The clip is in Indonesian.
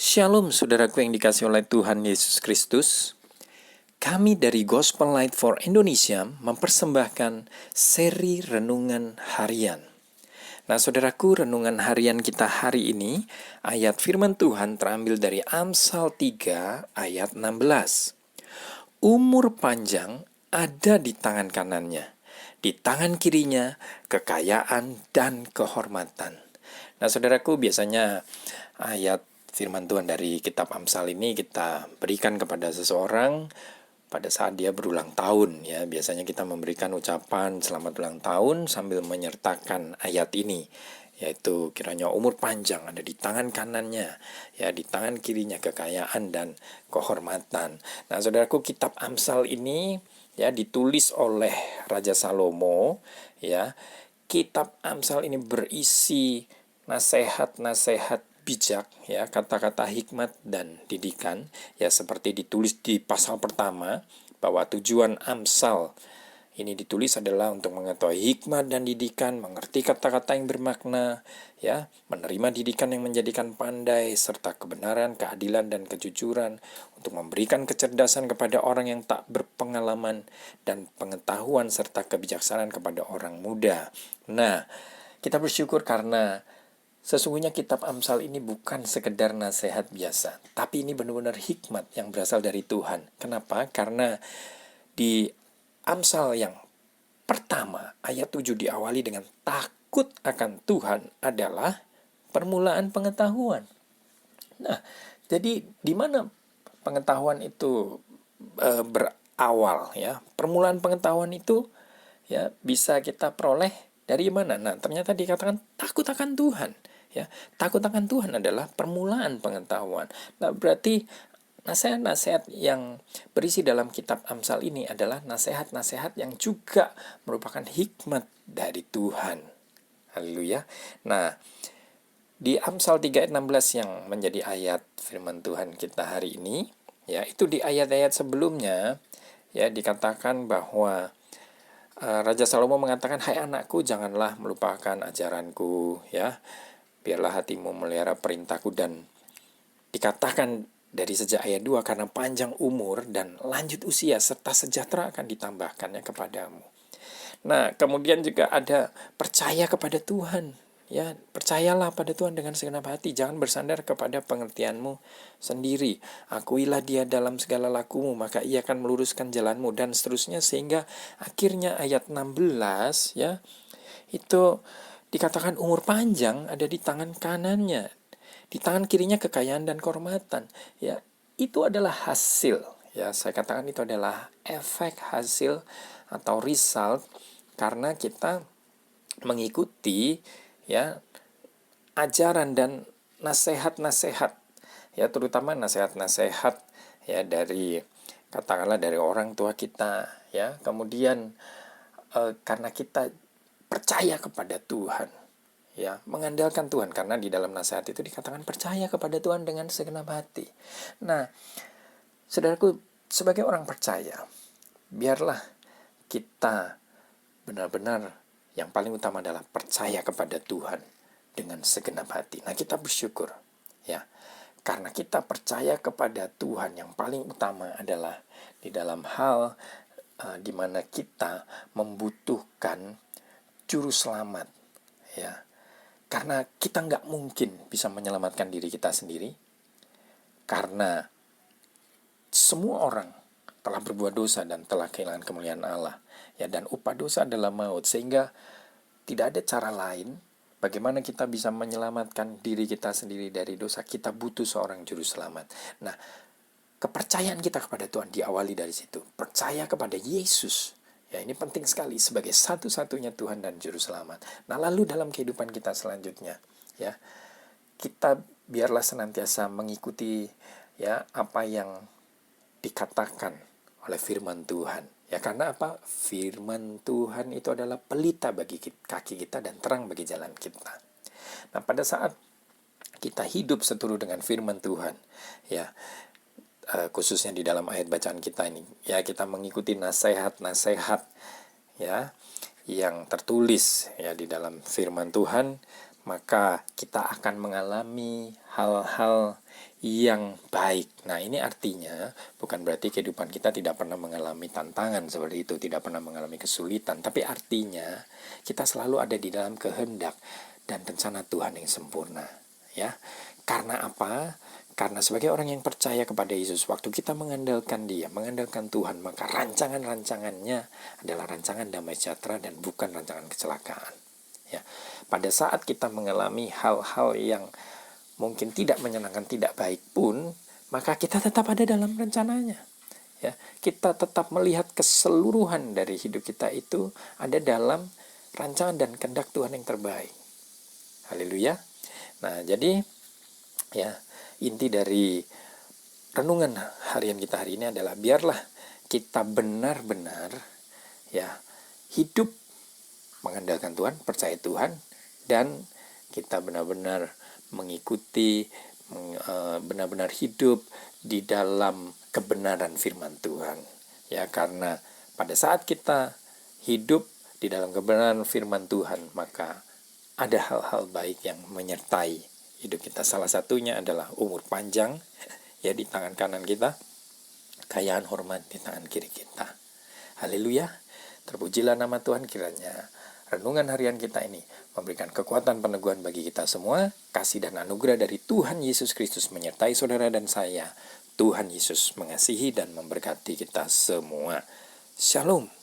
Shalom saudaraku yang dikasihi oleh Tuhan Yesus Kristus. Kami dari Gospel Light for Indonesia mempersembahkan seri Renungan Harian. Nah saudaraku, renungan harian kita hari ini, ayat firman Tuhan terambil dari Amsal 3 ayat 16. Umur panjang ada di tangan kanannya, di tangan kirinya kekayaan dan kehormatan. Nah saudaraku, biasanya ayat firman Tuhan dari kitab Amsal ini kita berikan kepada seseorang pada saat dia berulang tahun, ya. Biasanya kita memberikan ucapan selamat ulang tahun sambil menyertakan ayat ini, yaitu kiranya umur panjang ada di tangan kanannya, ya, di tangan kirinya kekayaan dan kehormatan. Nah saudaraku, kitab Amsal ini ya ditulis oleh Raja Salomo, ya. Kitab Amsal ini berisi nasihat-nasihat bijak, ya, kata-kata hikmat dan didikan, ya, seperti ditulis di pasal pertama bahwa tujuan Amsal ini ditulis adalah untuk mengetahui hikmat dan didikan, mengerti kata-kata yang bermakna, ya, menerima didikan yang menjadikan pandai, serta kebenaran, keadilan, dan kejujuran, untuk memberikan kecerdasan kepada orang yang tak berpengalaman, dan pengetahuan serta kebijaksanaan kepada orang muda. Nah, kita bersyukur karena sesungguhnya kitab Amsal ini bukan sekedar nasihat biasa, tapi ini benar-benar hikmat yang berasal dari Tuhan. Kenapa? Karena di Amsal yang pertama, ayat 7 diawali dengan takut akan Tuhan adalah permulaan pengetahuan. Nah, jadi di mana pengetahuan itu berawal, ya? Permulaan pengetahuan itu ya bisa kita peroleh dari mana? Nah, ternyata dikatakan takut akan Tuhan. Ya, takut akan Tuhan adalah permulaan pengetahuan. Nah, berarti nasihat-nasihat yang berisi dalam kitab Amsal ini adalah nasihat-nasihat yang juga merupakan hikmat dari Tuhan. Haleluya. Nah, di Amsal 3 ayat 16 yang menjadi ayat firman Tuhan kita hari ini, ya, itu di ayat-ayat sebelumnya ya dikatakan bahwa Raja Salomo mengatakan, "Hai anakku, janganlah melupakan ajaranku, ya. Biarlah hatimu melihara perintahku." Dan dikatakan dari sejak ayat 2, karena panjang umur dan lanjut usia serta sejahtera akan ditambahkannya kepadamu. Nah, kemudian juga ada percaya kepada Tuhan. Ya, percayalah pada Tuhan dengan segenap hati, jangan bersandar kepada pengertianmu sendiri. Akuilah Dia dalam segala lakumu, maka Ia akan meluruskan jalanmu, dan seterusnya, sehingga akhirnya ayat 16 ya, itu dikatakan umur panjang ada di tangan kanannya, di tangan kirinya kekayaan dan kehormatan. Ya, itu adalah hasil, ya, saya katakan itu adalah efek hasil atau result karena kita mengikuti ya ajaran dan nasihat-nasihat, ya, terutama nasihat-nasihat ya dari katakanlah dari orang tua kita, ya. Kemudian karena kita percaya kepada Tuhan, ya, mengandalkan Tuhan, karena di dalam nasihat itu dikatakan percaya kepada Tuhan dengan segenap hati. Nah, saudaraku, sebagai orang percaya, biarlah kita benar-benar yang paling utama adalah percaya kepada Tuhan dengan segenap hati. Nah, kita bersyukur, ya, karena kita percaya kepada Tuhan. Yang paling utama adalah di dalam hal di mana kita membutuhkan juru selamat, ya. Karena kita nggak mungkin bisa menyelamatkan diri kita sendiri, karena semua orang telah berbuat dosa dan telah kehilangan kemuliaan Allah, ya, dan upah dosa adalah maut, sehingga tidak ada cara lain bagaimana kita bisa menyelamatkan diri kita sendiri dari dosa. Kita butuh seorang juru selamat. Nah, kepercayaan kita kepada Tuhan diawali dari situ. Percaya kepada Yesus, ya, ini penting sekali sebagai satu-satunya Tuhan dan juru selamat. Nah, lalu dalam kehidupan kita selanjutnya, ya, kita biarlah senantiasa mengikuti ya apa yang dikatakan oleh firman Tuhan. Ya, karena apa? Firman Tuhan itu adalah pelita bagi kaki kita dan terang bagi jalan kita. Nah, pada saat kita hidup seturut dengan firman Tuhan, ya, khususnya di dalam ayat bacaan kita ini, ya, kita mengikuti nasihat-nasihat ya yang tertulis ya di dalam firman Tuhan, maka kita akan mengalami hal-hal yang baik. Nah, ini artinya bukan berarti kehidupan kita tidak pernah mengalami tantangan seperti itu, tidak pernah mengalami kesulitan, tapi artinya kita selalu ada di dalam kehendak dan rencana Tuhan yang sempurna, ya. Karena apa? Karena sebagai orang yang percaya kepada Yesus, waktu kita mengandalkan Dia, mengandalkan Tuhan, maka rancangan-rancangannya adalah rancangan damai sejahtera dan bukan rancangan kecelakaan. Ya, pada saat kita mengalami hal-hal yang mungkin tidak menyenangkan, tidak baik pun, maka kita tetap ada dalam rencananya. Ya, kita tetap melihat keseluruhan dari hidup kita itu ada dalam rancangan dan kehendak Tuhan yang terbaik. Haleluya. Nah, jadi ya, inti dari renungan harian kita hari ini adalah biarlah kita benar-benar ya hidup mengandalkan Tuhan, percaya Tuhan, dan kita benar-benar mengikuti, benar-benar hidup di dalam kebenaran firman Tuhan. Ya, karena pada saat kita hidup di dalam kebenaran firman Tuhan, maka ada hal-hal baik yang menyertai hidup kita. Salah satunya adalah umur panjang ya di tangan kanan kita, kekayaan hormat di tangan kiri kita. Haleluya. Terpujilah nama Tuhan. Kiranya renungan harian kita ini memberikan kekuatan peneguhan bagi kita semua. Kasih dan anugerah dari Tuhan Yesus Kristus menyertai saudara dan saya. Tuhan Yesus mengasihi dan memberkati kita semua. Shalom.